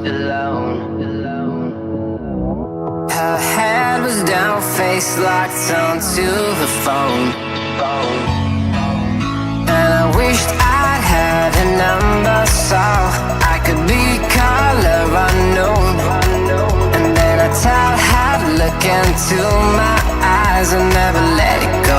Her head was down, face locked onto the phone. And I wished I'd had a number so I could be color unknown. And then I tell her to look into my eyes and never let it go.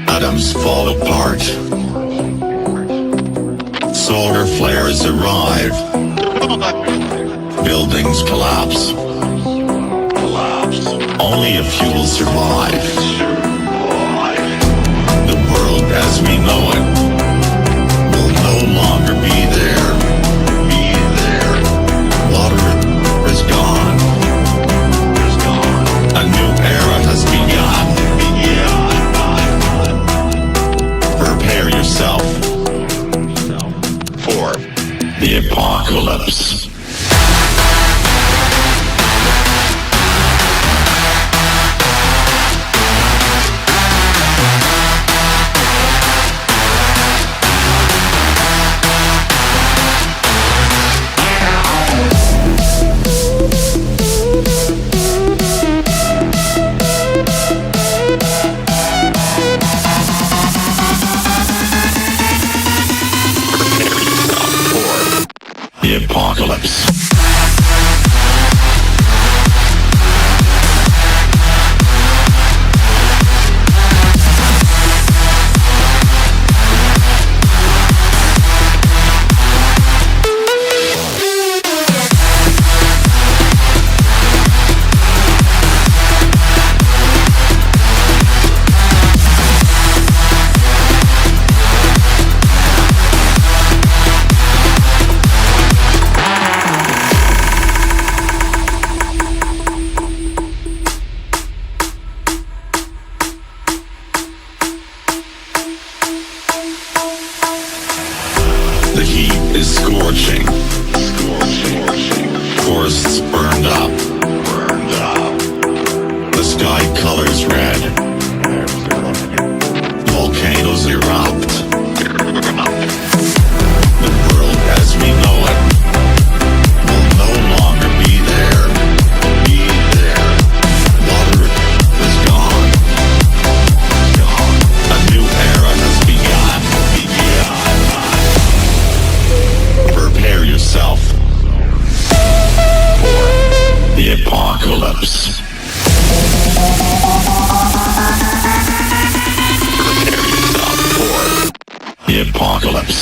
Atoms fall apart. Solar flares arrive. Buildings collapse. Only a few will survive. The world as we know it will no longer be there. Water is gone. A new era has begun. Prepare yourself for the apocalypse. The apocalypse. The heat is scorching. Forests burned up. The sky colors red. Volcanoes erupt. The world as we know it will no longer be there. Water is gone. A new era has begun. Prepare yourself for the apocalypse. Prepare yourself for the apocalypse.